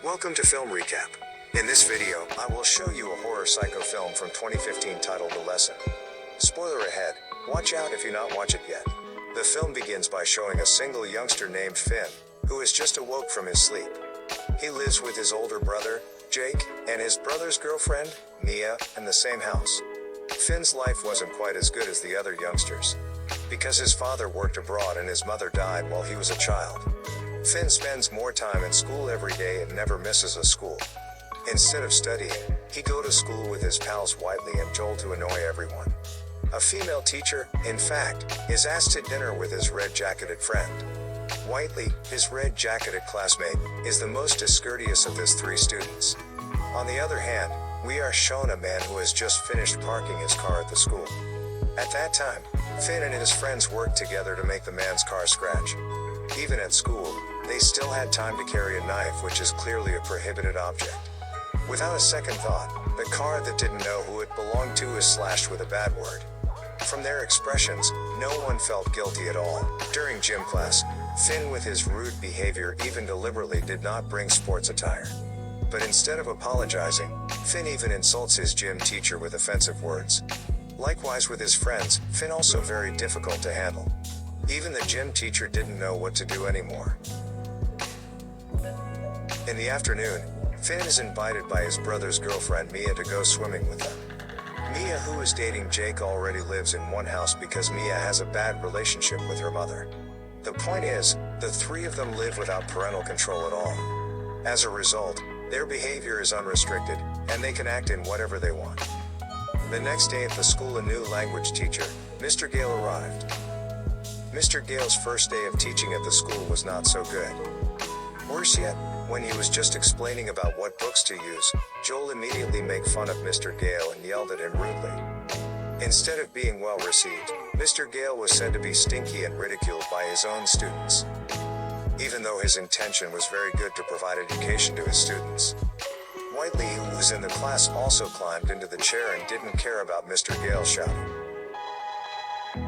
Welcome to Film Recap. In this video, I will show you a horror psycho film from 2015 titled The Lesson. Spoiler ahead, watch out if you not watch it yet. The film begins by showing a single youngster named Finn, who has just awoke from his sleep. He lives with his older brother, Jake, and his brother's girlfriend, Mia, in the same house. Finn's life wasn't quite as good as the other youngsters, because his father worked abroad and his mother died while he was a child. Finn spends more time in school every day and never misses a school. Instead of studying, he go to school with his pals Whiteley and Joel to annoy everyone. A female teacher, in fact, is asked to dinner with his red-jacketed friend. Whiteley, his red-jacketed classmate, is the most discourteous of his three students. On the other hand, we are shown a man who has just finished parking his car at the school. At that time, Finn and his friends worked together to make the man's car scratch. Even at school, they still had time to carry a knife, which is clearly a prohibited object. Without a second thought, the car that didn't know who it belonged to is slashed with a bad word. From their expressions, no one felt guilty at all. During gym class, Finn, with his rude behavior, even deliberately did not bring sports attire. But instead of apologizing, Finn even insults his gym teacher with offensive words. Likewise with his friends, Finn also very difficult to handle. Even the gym teacher didn't know what to do anymore. In the afternoon, Finn is invited by his brother's girlfriend Mia to go swimming with them. Mia, who is dating Jake, already lives in one house because Mia has a bad relationship with her mother. The point is, the three of them live without parental control at all. As a result, their behavior is unrestricted, and they can act in whatever they want. The next day at the school, a new language teacher, Mr. Gale, arrived. Mr. Gale's first day of teaching at the school was not so good. Worse yet, when he was just explaining about what books to use, Joel immediately made fun of Mr. Gale and yelled at him rudely. Instead of being well received, Mr. Gale was said to be stinky and ridiculed by his own students. Even though his intention was very good to provide education to his students. Whiteley, who was in the class, also climbed into the chair and didn't care about Mr. Gale shouting.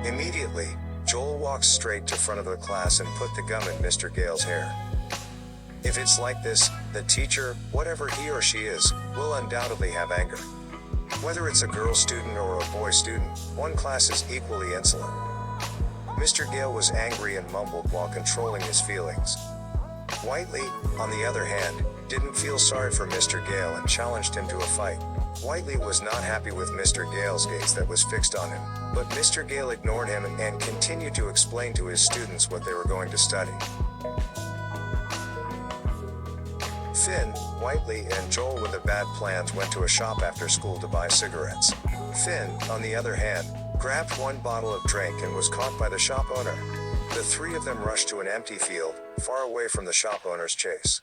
Immediately, Joel walks straight to front of the class and put the gum in Mr. Gale's hair. If it's like this, the teacher, whatever he or she is, will undoubtedly have anger. Whether it's a girl student or a boy student, one class is equally insolent. Mr. Gale was angry and mumbled while controlling his feelings. Whiteley, on the other hand, didn't feel sorry for Mr. Gale and challenged him to a fight. Whiteley was not happy with Mr. Gale's gaze that was fixed on him, but Mr. Gale ignored him and continued to explain to his students what they were going to study. Finn, Whiteley, and Joel with the bad plans went to a shop after school to buy cigarettes. Finn, on the other hand, grabbed one bottle of drink and was caught by the shop owner. The three of them rushed to an empty field, far away from the shop owner's chase.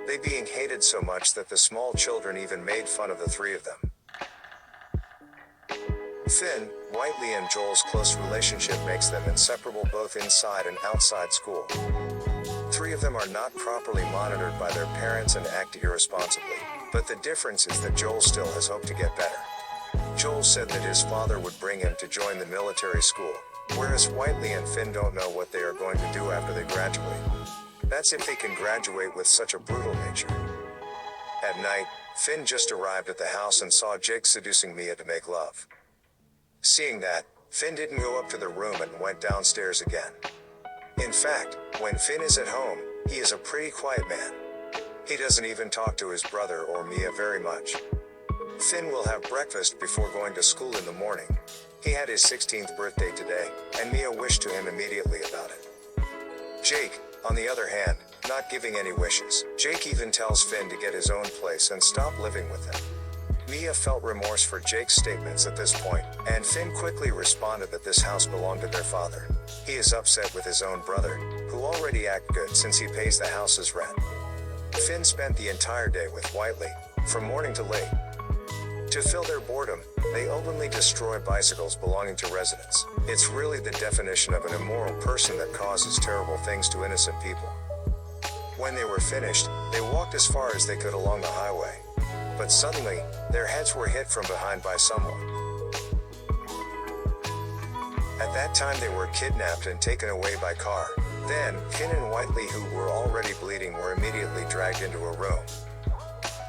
They being hated so much that the small children even made fun of the three of them. Finn, Whiteley, and Joel's close relationship makes them inseparable both inside and outside school. Three of them are not properly monitored by their parents and act irresponsibly, but the difference is that Joel still has hope to get better. Joel said that his father would bring him to join the military school, whereas Whiteley and Finn don't know what they are going to do after they graduate. That's if they can graduate with such a brutal nature. At night, Finn just arrived at the house and saw Jake seducing Mia to make love. Seeing that, Finn didn't go up to the room and went downstairs again. In fact, when Finn is at home, he is a pretty quiet man. He doesn't even talk to his brother or Mia very much. Finn will have breakfast before going to school in the morning. He had his 16th birthday today, and Mia wished to him immediately about it. Jake, on the other hand, not giving any wishes. Jake even tells Finn to get his own place and stop living with him. Mia felt remorse for Jake's statements at this point, and Finn quickly responded that this house belonged to their father. He is upset with his own brother, who already act good since he pays the house's rent. Finn spent the entire day with Whiteley, from morning to late. To fill their boredom, they openly destroy bicycles belonging to residents. It's really the definition of an immoral person that causes terrible things to innocent people. When they were finished, they walked as far as they could along the highway. But suddenly, their heads were hit from behind by someone. At that time they were kidnapped and taken away by car. Then, Finn and Whiteley, who were already bleeding, were immediately dragged dragged into a room.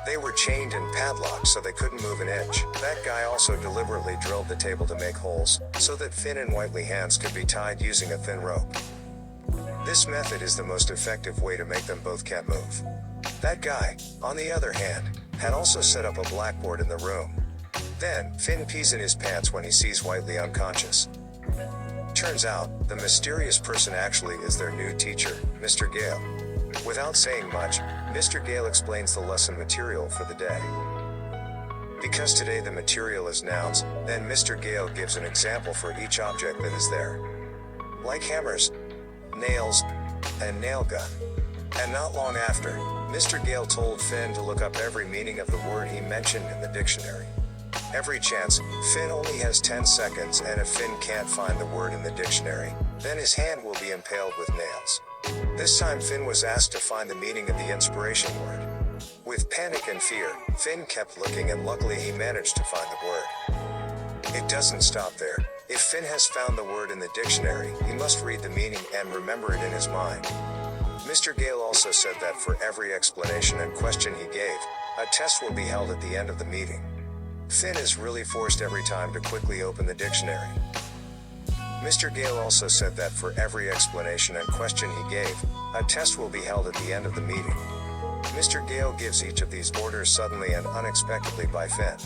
They were chained and padlocked so they couldn't move an inch. That guy also deliberately drilled the table to make holes, so that Finn and Whiteley's hands could be tied using a thin rope. This method is the most effective way to make them both can't move. That guy, on the other hand, had also set up a blackboard in the room. Then, Finn pees in his pants when he sees Whiteley unconscious. Turns out, the mysterious person actually is their new teacher, Mr. Gale. Without saying much, Mr. Gale explains the lesson material for the day. Because today the material is nouns, then Mr. Gale gives an example for each object that is there. Like hammers, nails, and nail gun. And not long after, Mr. Gale told Finn to look up every meaning of the word he mentioned in the dictionary. Every chance, Finn only has 10 seconds, and if Finn can't find the word in the dictionary, then his hand will be impaled with nails. This time Finn was asked to find the meaning of the inspiration word. With panic and fear, Finn kept looking, and luckily he managed to find the word. It doesn't stop there. If Finn has found the word in the dictionary, he must read the meaning and remember it in his mind. Mr. Gale also said that for every explanation and question he gave, a test will be held at the end of the meeting. Finn is really forced every time to quickly open the dictionary. Mr. Gale also said that for every explanation and question he gave, a test will be held at the end of the meeting. Mr. Gale gives each of these orders suddenly and unexpectedly by Finn.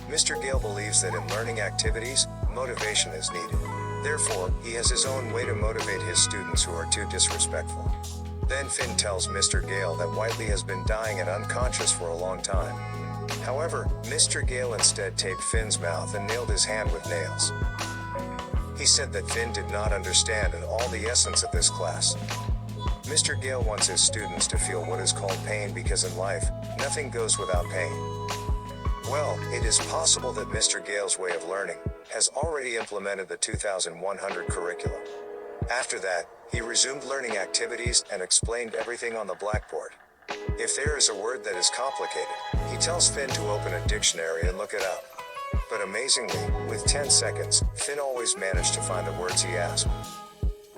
Mr. Gale believes that in learning activities, motivation is needed. Therefore, he has his own way to motivate his students who are too disrespectful. Then Finn tells Mr. Gale that Whiteley has been dying and unconscious for a long time. However, Mr. Gale instead taped Finn's mouth and nailed his hand with nails. He said that Finn did not understand at all the essence of this class. Mr. Gale wants his students to feel what is called pain, because in life, nothing goes without pain. Well, it is possible that Mr. Gale's way of learning has already implemented the 2100 curriculum. After that, he resumed learning activities and explained everything on the blackboard. If there is a word that is complicated, he tells Finn to open a dictionary and look it up. But amazingly, with 10 seconds, Finn always managed to find the words he asked.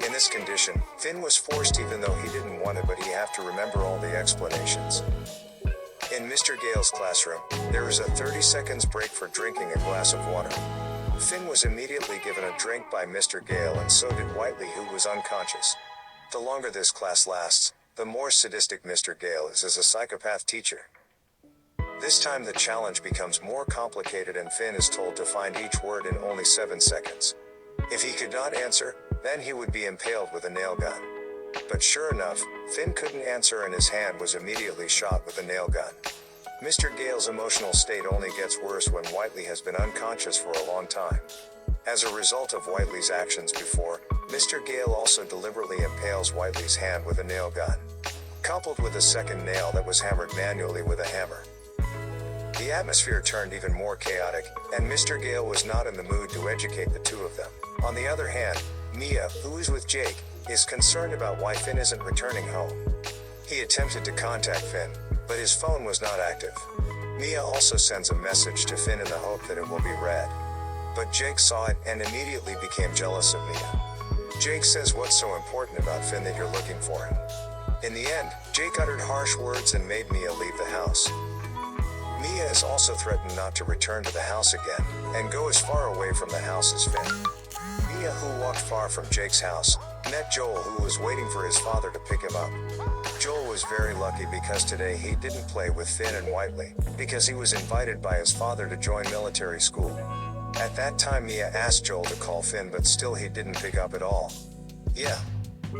In this condition, Finn was forced, even though he didn't want it, but he had to remember all the explanations. In Mr. Gale's classroom, there is a 30 seconds break for drinking a glass of water. Finn was immediately given a drink by Mr. Gale, and so did Whiteley, who was unconscious. The longer this class lasts, the more sadistic Mr. Gale is as a psychopath teacher. This time the challenge becomes more complicated, and Finn is told to find each word in only 7 seconds. If he could not answer, then he would be impaled with a nail gun. But sure enough, Finn couldn't answer, and his hand was immediately shot with a nail gun. Mr. Gale's emotional state only gets worse when Whiteley has been unconscious for a long time. As a result of Whiteley's actions before, Mr. Gale also deliberately impales Whiteley's hand with a nail gun, coupled with a second nail that was hammered manually with a hammer. The atmosphere turned even more chaotic, and Mr. Gale was not in the mood to educate the two of them. On the other hand, Mia, who is with Jake, is concerned about why Finn isn't returning home. He attempted to contact Finn, but his phone was not active. Mia also sends a message to Finn in the hope that it will be read. But Jake saw it and immediately became jealous of Mia. Jake says, "What's so important about Finn that you're looking for him?" In the end, Jake uttered harsh words and made Mia leave the house. Mia is also threatened not to return to the house again, and go as far away from the house as Finn. Mia, who walked far from Jake's house, met Joel, who was waiting for his father to pick him up. Joel was very lucky because today he didn't play with Finn and Whiteley, because he was invited by his father to join military school. At that time Mia asked Joel to call Finn, but still he didn't pick up at all. Yeah.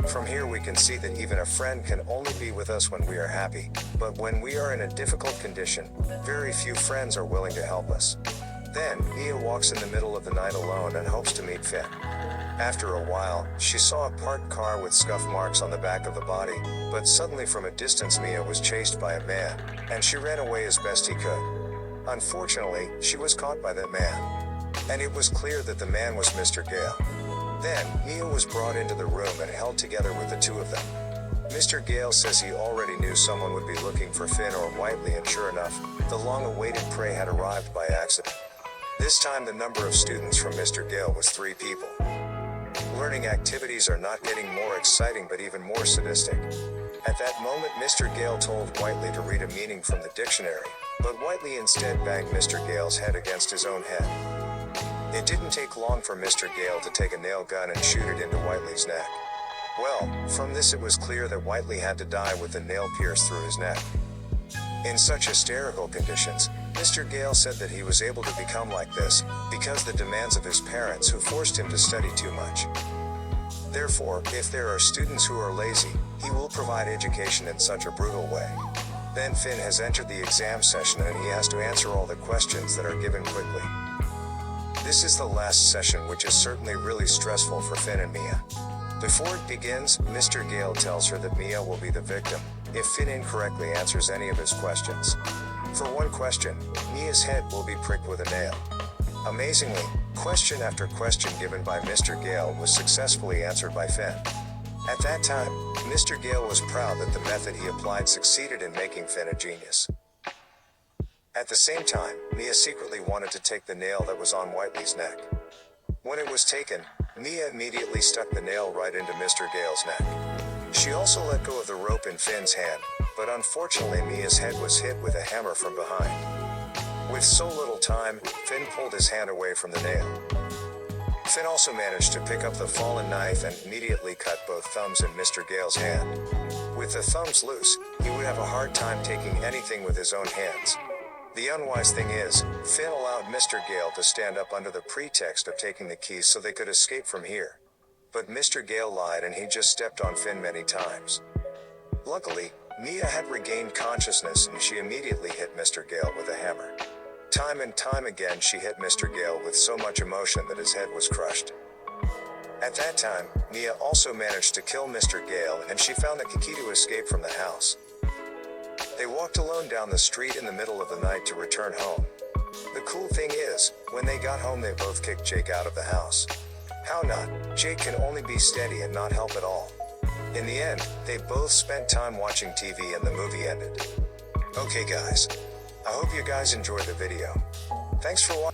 From here we can see that even a friend can only be with us when we are happy, but when we are in a difficult condition, very few friends are willing to help us. Then, Mia walks in the middle of the night alone and hopes to meet Finn. After a while, she saw a parked car with scuff marks on the back of the body, but suddenly from a distance Mia was chased by a man, and she ran away as best he could. Unfortunately, she was caught by that man. And it was clear that the man was Mr. Gale. Then, Mia was brought into the room and held together with the two of them. Mr. Gale says he already knew someone would be looking for Finn or Whiteley, and sure enough, the long-awaited prey had arrived by accident. This time the number of students from Mr. Gale was 3 people. learning activities are not getting more exciting but even more sadistic. At that moment, Mr. Gale told Whiteley to read a meaning from the dictionary, but Whiteley instead banged Mr. Gale's head against his own head. It didn't take long for Mr. Gale to take a nail gun and shoot it into Whiteley's neck. Well, from this it was clear that Whiteley had to die with the nail pierced through his neck. In such hysterical conditions, Mr. Gale said that he was able to become like this because the demands of his parents who forced him to study too much. Therefore, if there are students who are lazy, he will provide education in such a brutal way. Then Finn has entered the exam session and he has to answer all the questions that are given quickly. This is the last session, which is certainly really stressful for Finn and Mia. Before it begins, Mr. Gale tells her that Mia will be the victim if Finn incorrectly answers any of his questions. For one question, Mia's head will be pricked with a nail. Amazingly, question after question given by Mr. Gale was successfully answered by Finn. At that time, Mr. Gale was proud that the method he applied succeeded in making Finn a genius. At the same time, Mia secretly wanted to take the nail that was on Whiteley's neck. When it was taken, Mia immediately stuck the nail right into Mr. Gale's neck. She also let go of the rope in Finn's hand, but unfortunately Mia's head was hit with a hammer from behind. With so little time, Finn pulled his hand away from the nail. Finn also managed to pick up the fallen knife and immediately cut both thumbs in Mr. Gale's hand. With the thumbs loose, he would have a hard time taking anything with his own hands. The unwise thing is, Finn allowed Mr. Gale to stand up under the pretext of taking the keys so they could escape from here. But Mr. Gale lied and he just stepped on Finn many times. Luckily, Mia had regained consciousness and she immediately hit Mr. Gale with a hammer. Time and time again she hit Mr. Gale with so much emotion that his head was crushed. At that time, Mia also managed to kill Mr. Gale and she found the key to escape from the house. They walked alone down the street in the middle of the night to return home. The cool thing is, when they got home they both kicked Jake out of the house. How not? Jake can only be steady and not help at all. In the end, they both spent time watching TV and the movie ended. Okay guys, I hope you guys enjoyed the video. Thanks for watching.